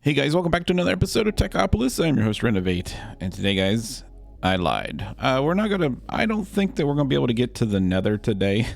Hey guys, welcome back to another episode of Techopolis. I'm your host Renovate, and today, guys, I lied. I don't think that we're gonna be able to get to the Nether today,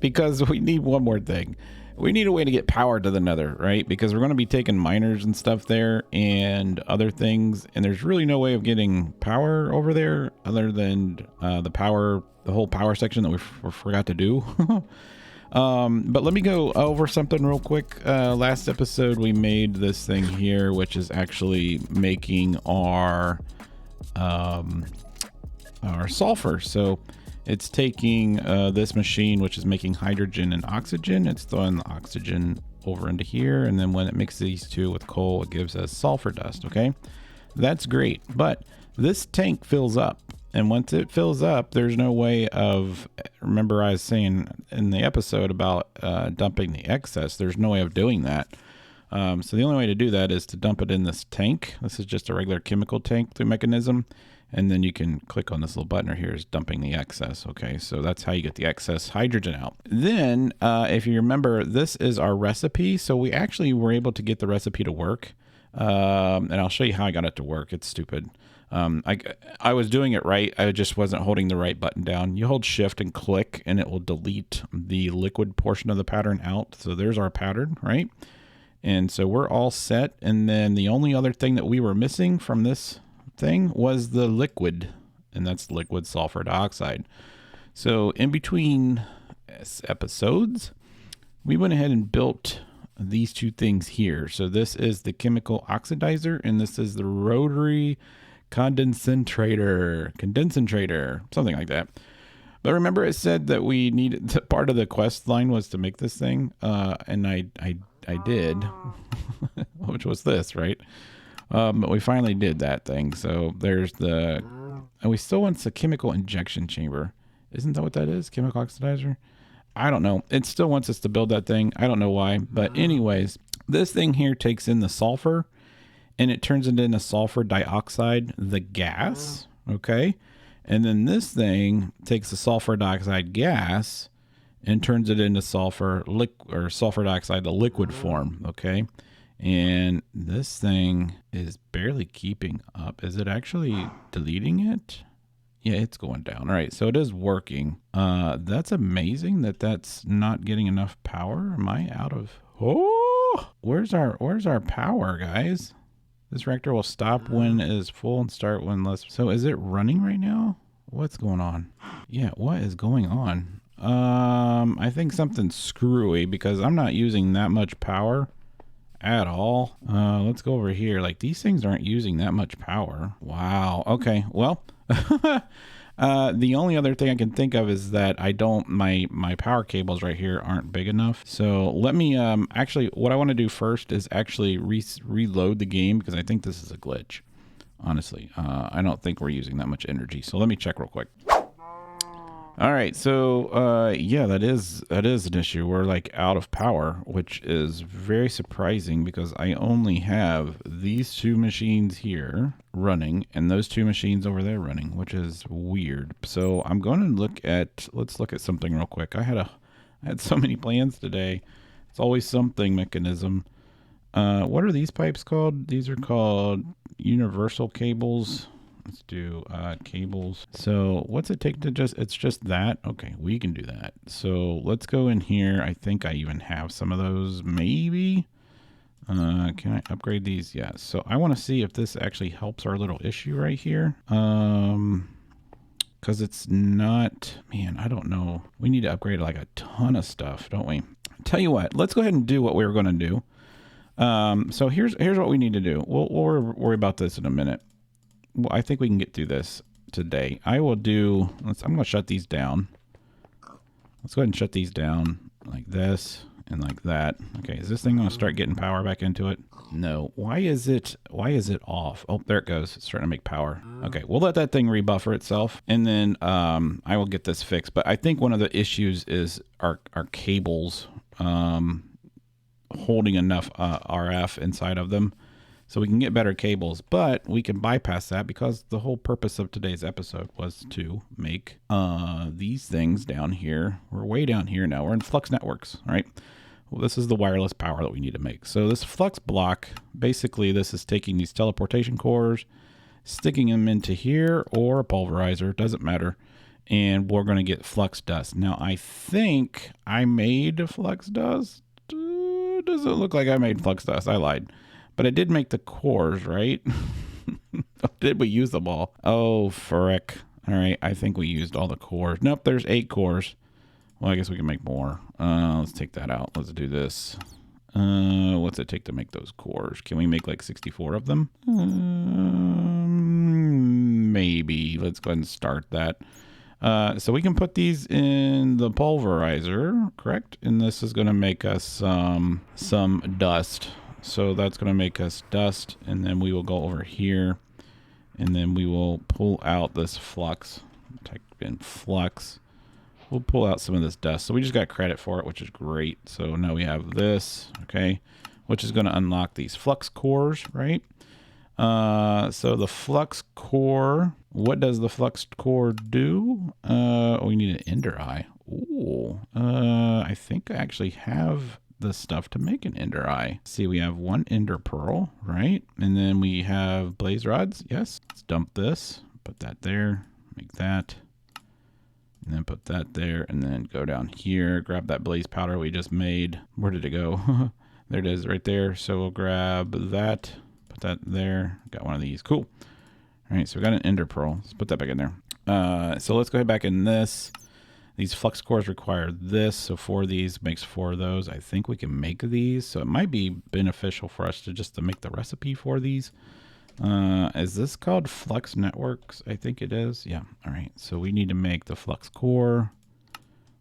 because we need one more thing. We need a way to get power to the Nether, right? Because we're gonna be taking miners and stuff there and other things, and there's really no way of getting power over there other than the whole power section that we forgot to do. But let me go over something real quick. Last episode we made this thing here, which is actually making our sulfur. So it's taking this machine, which is making hydrogen and oxygen. It's throwing the oxygen over into here, and then when it mixes these two with coal, it gives us sulfur dust. Okay, that's great, but this tank fills up. And once it fills up, there's no way of, remember I was saying in the episode about dumping the excess, there's no way of doing that. So the only way to do that is to dump it in this tank. This is just a regular chemical tank through mechanism. And then you can click on this little button here is dumping the excess. Okay, so that's how you get the excess hydrogen out. Then, if you remember, this is our recipe. So we actually were able to get the recipe to work. And I'll show you how I got it to work. It's stupid. I was doing it right. I just wasn't holding the right button down. You hold shift and click and it will delete the liquid portion of the pattern out. So there's our pattern, right? And so we're all set. And then the only other thing that we were missing from this thing was the liquid, and that's liquid sulfur dioxide. So in between episodes, we went ahead and built these two things here. So this is the chemical oxidizer and this is the rotary condensator, something like that. But remember, it said that we needed, part of the quest line was to make this thing, and I did, which was this, right? But we finally did that thing. So there's and we still want the chemical injection chamber. Isn't that what that is? Chemical oxidizer? I don't know. It still wants us to build that thing. I don't know why. But anyways, this thing here takes in the sulfur and it turns it into sulfur dioxide, the gas. Okay. And then this thing takes the sulfur dioxide gas and turns it into sulfur dioxide, the liquid form. Okay. And this thing is barely keeping up. Is it actually deleting it? Yeah, it's going down. All right, so it is working. That's amazing that that's not getting enough power. Am I out of... Oh, where's our power, guys? This reactor will stop when it is full and start when less. So is it running right now? What's going on? Yeah, what is going on? I think something's screwy because I'm not using that much power at all. Let's go over here. Like, these things aren't using that much power. Wow. Okay, well... the only other thing I can think of is that my power cables right here aren't big enough. So let me, actually, what I want to do first is actually reload the game because I think this is a glitch. Honestly, I don't think we're using that much energy. So let me check real quick. All right, so yeah, that is an issue. We're like out of power, which is very surprising because I only have these two machines here running and those two machines over there running, which is weird. So I'm going to let's look at something real quick. I had so many plans today. It's always something mechanism. What are these pipes called? These are called universal cables. Let's do cables. So what's it take to it's just that? Okay, we can do that. So let's go in here. I think I even have some of those, maybe. Can I upgrade these? Yeah. So I want to see if this actually helps our little issue right here. Because it's not, man, I don't know. We need to upgrade like a ton of stuff, don't we? Tell you what, let's go ahead and do what we were going to do. So here's what we need to do. We'll worry about this in a minute. Well, I think we can get through this today. I will do, I'm going to shut these down. Let's go ahead and shut these down like this and like that. Okay, is this thing going to start getting power back into it? No. Why is it off? Oh, there it goes. It's starting to make power. Okay, we'll let that thing rebuffer itself and then I will get this fixed. But I think one of the issues is our cables holding enough RF inside of them. So we can get better cables, but we can bypass that because the whole purpose of today's episode was to make these things down here. We're way down here now. We're in Flux Networks, right? Well, this is the wireless power that we need to make. So this flux block, basically this is taking these teleportation cores, sticking them into here or a pulverizer, doesn't matter. And we're going to get flux dust. Now I think I made flux dust. Doesn't look like I made flux dust. I lied. But I did make the cores, right? Did we use them all? Oh, frick. All right, I think we used all the cores. Nope, there's 8 cores. Well, I guess we can make more. Let's take that out. Let's do this. What's it take to make those cores? Can we make like 64 of them? Maybe. Let's go ahead and start that. So we can put these in the pulverizer, correct? And this is going to make us some dust. So that's going to make us dust. And then we will go over here. And then we will pull out this flux. Type in flux. We'll pull out some of this dust. So we just got credit for it, which is great. So now we have this, okay, which is going to unlock these flux cores, right? So the flux core, what does the flux core do? We need an ender eye. Ooh, I think I actually have the stuff to make an ender eye. See, we have 1 ender pearl, right? And then we have blaze rods. Yes, let's dump this, put that there, make that. And then put that there, and then go down here, grab that blaze powder we just made. Where did it go? There it is right there. So we'll grab that, put that there. Got one of these. Cool. All right, so we got an ender pearl. Let's put that back in there. So let's go ahead back in this. These flux cores require this. So 4 of these makes 4 of those. I think we can make these. So it might be beneficial for us to make the recipe for these. Is this called Flux Networks? I think it is. Yeah. All right. So we need to make the flux core.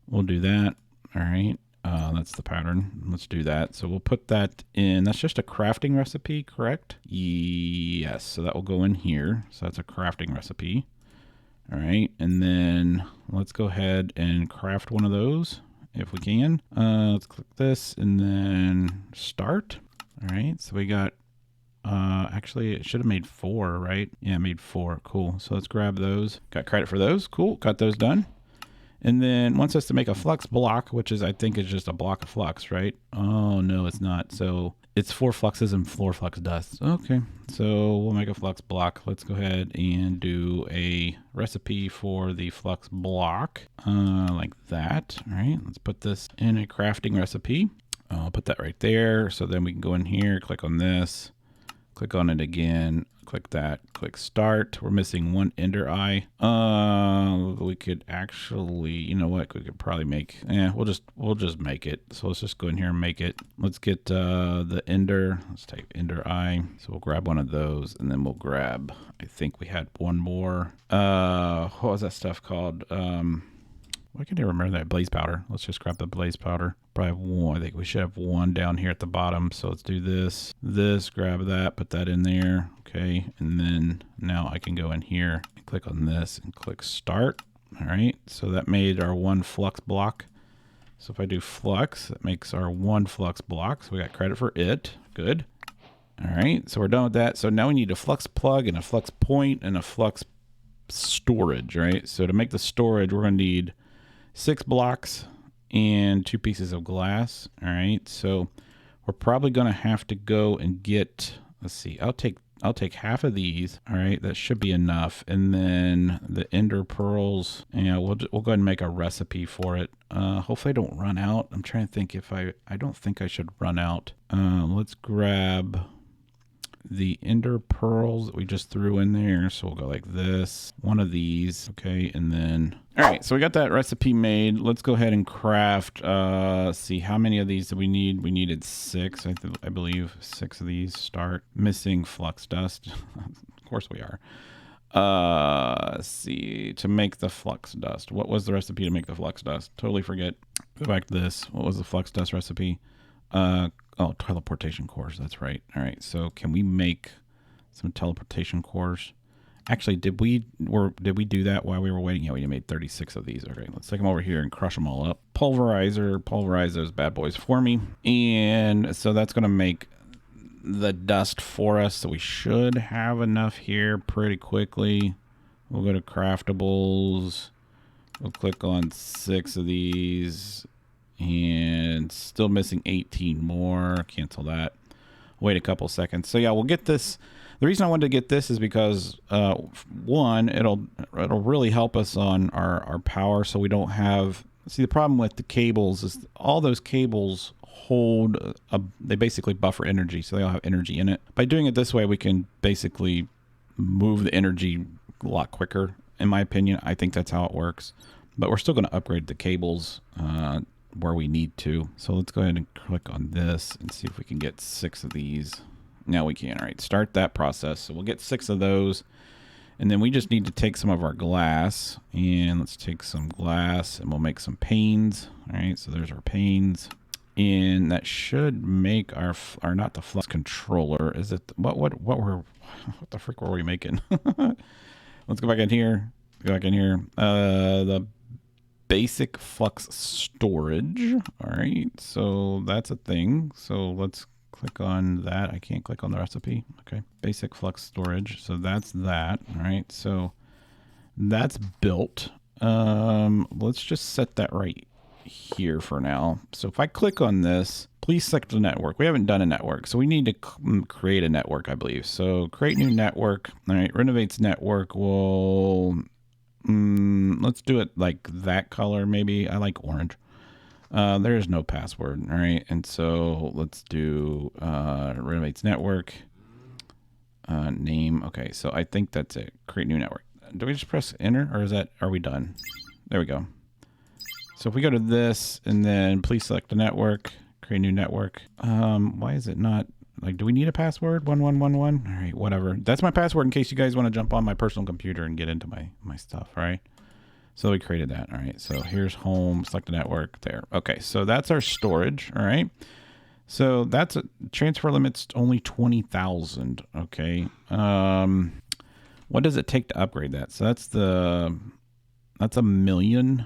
We'll do that. All right. That's the pattern. Let's do that. So we'll put that in. That's just a crafting recipe, correct? Yes. So that will go in here. So that's a crafting recipe. All right. And then let's go ahead and craft one of those if we can. Let's click this and then start. All right. So we got actually it should have made 4, right? Yeah, it made 4. Cool. So let's grab those. Got credit for those. Cool. Got those done. And then wants us to make a flux block, which is, I think, is just a block of flux, right? Oh, no, it's not. So it's 4 fluxes and 4 flux dusts. Okay. So we'll make a flux block. Let's go ahead and do a recipe for the flux block, like that. All right. Let's put this in a crafting recipe. I'll put that right there. So then we can go in here, click on this. Click on it again, click that, click start. We're missing 1 ender eye. We could actually, you know what, we could probably make, we'll just make it. So let's just go in here and make it. Let's get the ender, let's type ender eye. So we'll grab one of those and then we'll grab, I think we had 1 more. What was that stuff called? Why can't I remember that? Blaze powder. Let's just grab the blaze powder. Probably have 1. I think we should have 1 down here at the bottom. So let's do this, grab that, put that in there. Okay. And then now I can go in here and click on this and click start. All right. So that made our 1 flux block. So if I do flux, that makes our 1 flux block. So we got credit for it. Good. All right. So we're done with that. So now we need a flux plug and a flux point and a flux storage, right? So to make the storage, we're going to need 6 blocks and 2 pieces of glass. All right. So we're probably going to have to go and get, let's see, I'll take half of these. All right. That should be enough. And then the ender pearls, we'll go ahead and make a recipe for it. Hopefully I don't run out. I'm trying to think if I don't think I should run out. Let's grab the ender pearls that we just threw in there. So we'll go like this, 1 of these. Okay. And then, all right, so we got that recipe made. Let's go ahead and craft, see how many of these do we need? We needed 6, I believe 6 of these. Start. Missing flux dust. Of course we are. Let's see, to make the flux dust. What was the recipe to make the flux dust? Totally forget. Go back to this. What was the flux dust recipe? Oh, teleportation cores. That's right. All right. So can we make some teleportation cores? Actually, did we do that while we were waiting? Yeah, we made 36 of these. Okay, let's take them over here and crush them all up. Pulverize those bad boys for me. And so that's going to make the dust for us. So we should have enough here pretty quickly. We'll go to craftables. We'll click on 6 of these. And still missing 18 more. Cancel that. Wait a couple seconds. So yeah, we'll get this. The reason I wanted to get this is because one, it'll really help us on our power, so we don't have. See, the problem with the cables is all those cables hold. They basically buffer energy, so they all have energy in it. By doing it this way, we can basically move the energy a lot quicker. In my opinion, I think that's how it works. But we're still going to upgrade the cables where we need to. So let's go ahead and click on this and see if we can get 6 of these. Now we can. All right, start that process. So we'll get 6 of those. And then we just need to take some of our glass. And let's take some glass and we'll make some panes. All right, so there's our panes. And that should make our not the flux controller. Is it what the frick were we making? Let's go back in here. Go back in here. The basic flux storage. All right, so that's a thing. So let's click on that. I can't click on the recipe. Okay, basic flux storage. So that's that. All right, so that's built. Let's just set that right here for now. So if I click on this, please select the network. We haven't done a network, so we need to create a network, I believe. So create new network. All right, renovates network. We'll let's do it like that color. Maybe I like orange. There is no password. All right, and so let's do renovates network name. Okay, so I think that's it. Create new network. Do we just press enter, or are we done? There we go. So if we go to this and then please select the network, create new network. Why is it not like, do we need a password? 1111. All right, whatever. That's my password in case you guys want to jump on my personal computer and get into my stuff. All right. So we created that. All right. So here's home, select the network there. Okay. So that's our storage. All right. So that's a transfer limit's only 20,000. Okay. What does it take to upgrade that? So that's a million.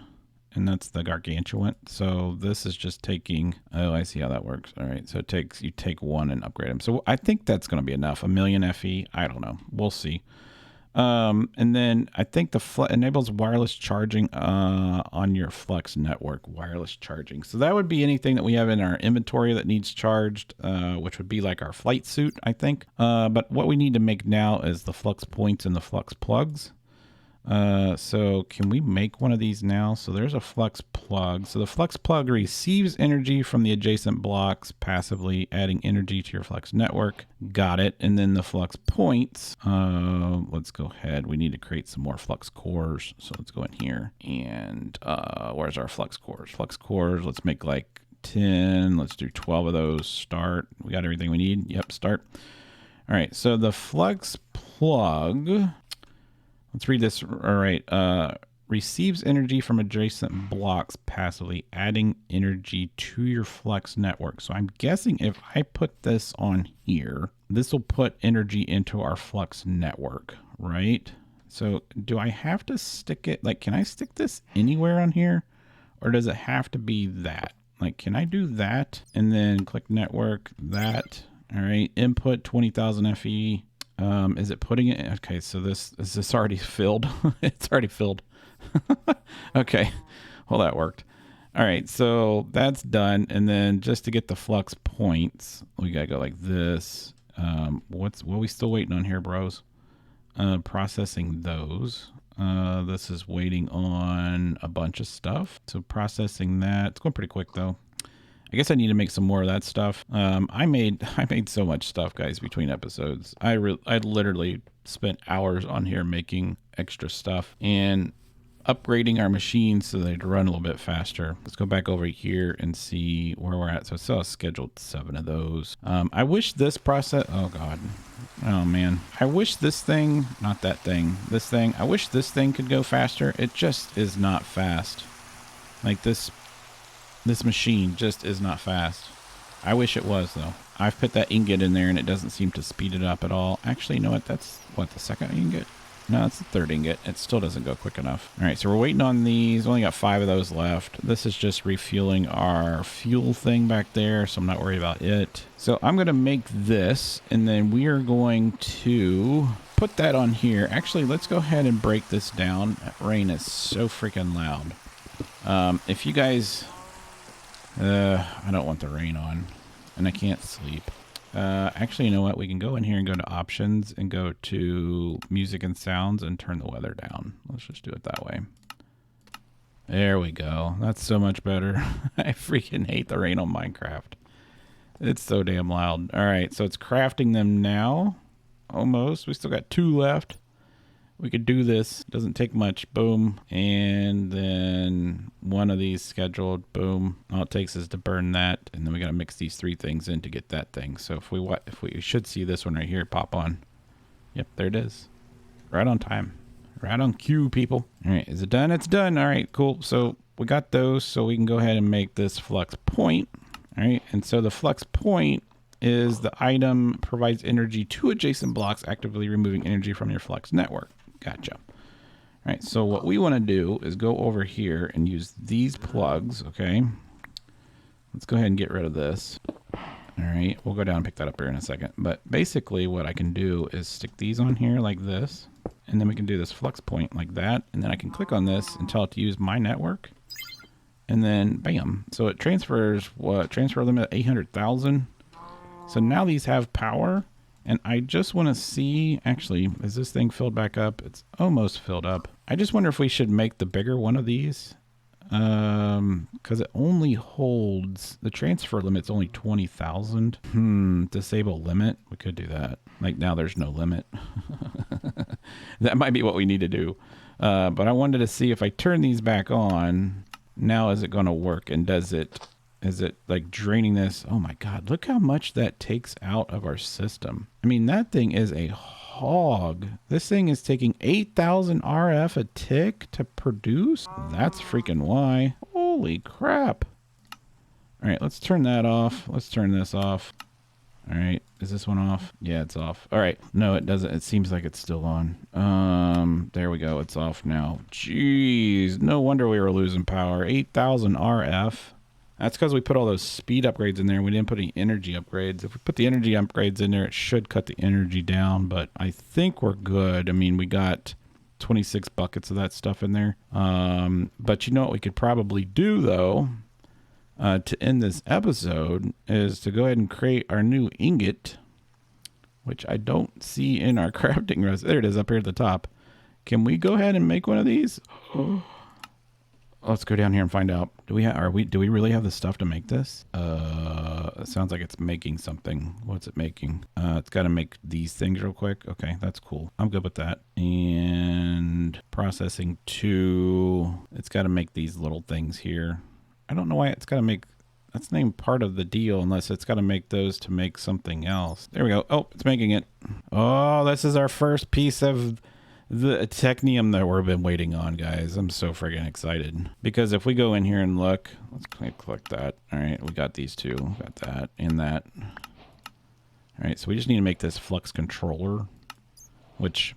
And that's the gargantuan. So this is just taking, oh, I see how that works. All right. So you take one and upgrade them. So I think that's going to be enough. 1,000,000 FE. I don't know. We'll see. And then I think enables wireless charging on your Flux network, wireless charging. So that would be anything that we have in our inventory that needs charged, which would be like our flight suit, I think. But what we need to make now is the Flux Points and the Flux Plugs. So can we make one of these now? So there's a Flux Plug. So the Flux Plug receives energy from the adjacent blocks, passively adding energy to your Flux network. Got it. And then the Flux Points, let's go ahead. We need to create some more Flux Cores. So let's go in here and, where's our Flux Cores? Flux Cores, let's make like 10. Let's do 12 of those. Start. We got everything we need. Yep. Start. All right. So the Flux Plug, let's read this. All right. Receives energy from adjacent blocks passively, adding energy to your Flux network. So I'm guessing if I put this on here, this will put energy into our Flux network, right? So do I have to stick it? Like, can I stick this anywhere on here? Or does it have to be that? Like, can I do that and then click network, that? All right. Input 20,000 FE. Is it putting it? Okay, so is this already filled? It's already filled. Okay, well that worked. All right, so that's done. And then just to get the Flux Points, we gotta go like this. What are we still waiting on here, bros? Processing those. This is waiting on a bunch of stuff. So processing that. It's going pretty quick though. I guess I need to make some more of that stuff. I made so much stuff, guys, between episodes. I literally spent hours on here making extra stuff and upgrading our machines so they'd run a little bit faster. Let's go back over here and see where we're at. So I still scheduled 7 of those. I wish this process, oh God. Oh man. I wish this thing, not that thing, this thing, I wish this thing could go faster. It just is not fast. Like this machine just is not fast. I wish it was though. I've put that ingot in there and it doesn't seem to speed it up at all. Actually, you know what? That's what, the second ingot? No, it's the third ingot. It still doesn't go quick enough. All right, so we're waiting on these. Only got 5 of those left. This is just refueling our fuel thing back there, so I'm not worried about it. So I'm going to make this, and then we are going to put that on here. Actually, let's go ahead and break this down. That rain is so freaking loud. If you guys I don't want the rain on, and I can't sleep. Actually, you know what? We can go in here and go to options and go to music and sounds and turn the weather down. Let's just do it that way. There we go. That's so much better. I freaking hate the rain on Minecraft. It's so damn loud. All right, so it's crafting them now. Almost. We still got 2 left. We could do this. Doesn't take much. Boom. And then 1 of these scheduled. Boom. All it takes is to burn that. And then we got to mix these 3 things in to get that thing. So if we should see this one right here pop on. Yep, there it is. Right on time. Right on cue, people. All right, is it done? It's done. All right, cool. So we got those, so we can go ahead and make this Flux Point. All right, and so the Flux Point is the item provides energy to adjacent blocks, actively removing energy from your Flux network. Gotcha. All right, so what we want to do is go over here and use these plugs, okay? Let's go ahead and get rid of this. All right, we'll go down and pick that up here in a second. But basically what I can do is stick these on here like this. And then we can do this Flux Point like that. And then I can click on this and tell it to use my network. And then bam. So it transfers what? Transfer limit 800,000. So now these have power. And I just want to see, actually, is this thing filled back up? It's almost filled up. I just wonder if we should make the bigger one of these. Because it only holds, the transfer limit's only 20,000. Disable limit. We could do that. Like now there's no limit. That might be what we need to do. But I wanted to see if I turn these back on, now is it going to work? And is it like draining this? Oh my God, look how much that takes out of our system. I mean, that thing is a hog. This thing is taking 8,000 RF a tick to produce. That's freaking why. Holy crap. All right, let's turn that off. Let's turn this off. All right, is this one off? Yeah, it's off. All right, no, it doesn't. It seems like it's still on. There we go. It's off now. Jeez, no wonder we were losing power. 8,000 RF. That's because we put all those speed upgrades in there and we didn't put any energy upgrades. If we put the energy upgrades in there, it should cut the energy down, but I think we're good. I mean, we got 26 buckets of that stuff in there. But you know what we could probably do, though, to end this episode is to go ahead and create our new ingot, which I don't see in our crafting recipe. There it is up here at the top. Can we go ahead and make one of these? Let's go down here and find out. Do we really have the stuff to make this? It sounds like it's making something. What's it making? It's got to make these things real quick. Okay, that's cool. I'm good with that. And processing 2. It's got to make these little things here. I don't know why it's got to make, that's named part of the deal unless it's got to make those to make something else. There we go. Oh, it's making it. Oh, this is our first piece of the Technium that we've been waiting on, guys. I'm so friggin' excited. Because if we go in here and look, let's click that. All right, we got these 2. Got that and that. All right, so we just need to make this flux controller, which,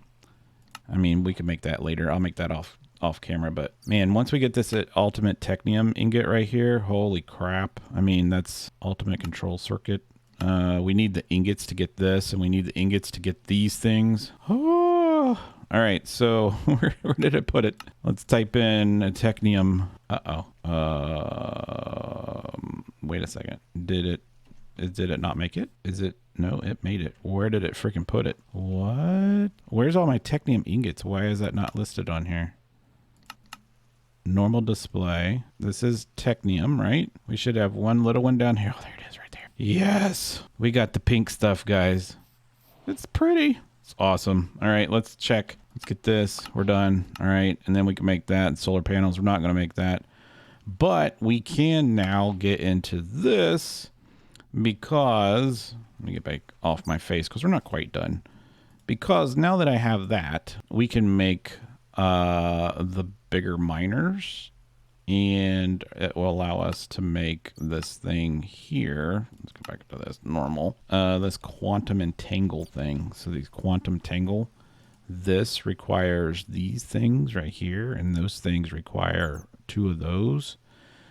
I mean, we can make that later. I'll make that off camera, but man, once we get this ultimate Technium ingot right here, holy crap. I mean, that's ultimate control circuit. We need the ingots to get this, and we need the ingots to get these things. Oh, all right, so where did I put it? Let's type in a Technium. Wait a second. Did it not make it? No, it made it. Where did it freaking put it? What? Where's all my Technium ingots? Why is that not listed on here? Normal display. This is Technium, right? We should have one little one down here. Oh, there it is right there. Yes. We got the pink stuff, guys. It's pretty. It's awesome. All right, let's check. Let's get this. We're done. All right, and then we can make that. Solar panels, we're not going to make that. But we can now get into this because, let me get back off my face because we're not quite done. Because now that I have that, we can make the bigger miners, and it will allow us to make this thing here. Let's go back to this normal, this quantum and tangle thing. So these quantum tangle, this requires these things right here, and those things require 2 of those.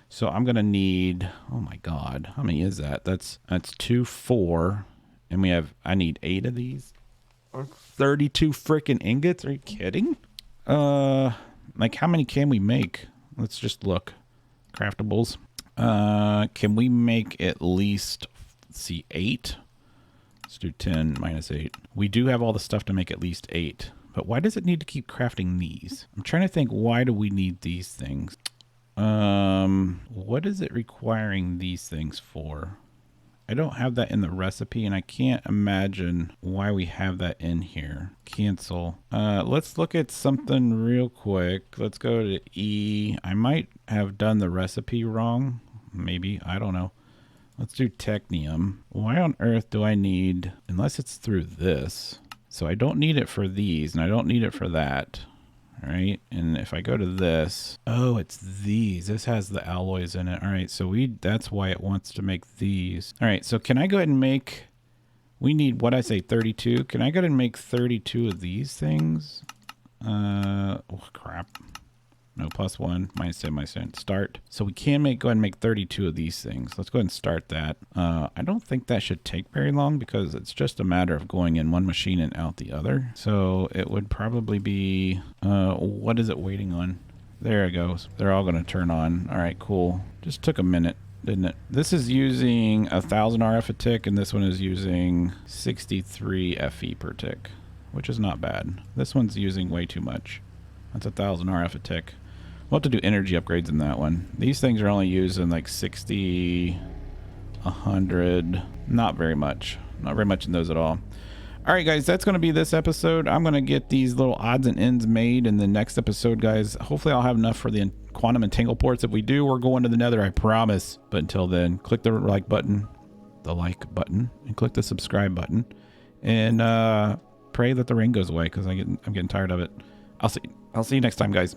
So I'm gonna need, oh my God, how many is that? That's 2, 4, and I need 8 of these. 32 freaking ingots? Are you kidding? Like how many can we make? Let's just look. Craftables. Can we make at least, let's see, 8? Let's do 10 minus 8. We do have all the stuff to make at least 8. But why does it need to keep crafting these? I'm trying to think, why do we need these things? What is it requiring these things for? I don't have that in the recipe, and I can't imagine why we have that in here. Cancel. Let's look at something real quick. Let's go to E. I might have done the recipe wrong. Maybe. I don't know. Let's do Technium. Why on earth do I need, unless it's through this. So I don't need it for these, and I don't need it for that. All right, and if I go to this, oh, it's these. This has the alloys in it. All right, so that's why it wants to make these. All right, so can I go ahead and make, we need, what I say, 32. Can I go ahead and make 32 of these things? Oh, crap. No, +1, -10, -10, start. So we can go ahead and make 32 of these things. Let's go ahead and start that. I don't think that should take very long because it's just a matter of going in one machine and out the other. So it would probably be, what is it waiting on? There it goes. They're all going to turn on. All right, cool. Just took a minute, didn't it? This is using 1,000 RF a tick, and this one is using 63 FE per tick, which is not bad. This one's using way too much. That's 1,000 RF a tick. We'll have to do energy upgrades in that one. These things are only using like 60, 100, not very much. Not very much in those at all. All right, guys, that's going to be this episode. I'm going to get these little odds and ends made in the next episode, guys. Hopefully I'll have enough for the quantum and Tangle ports. If we do, we're going to the nether, I promise. But until then, click the like button, and click the subscribe button. And pray that the rain goes away because I'm getting tired of it. I'll see you next time, guys.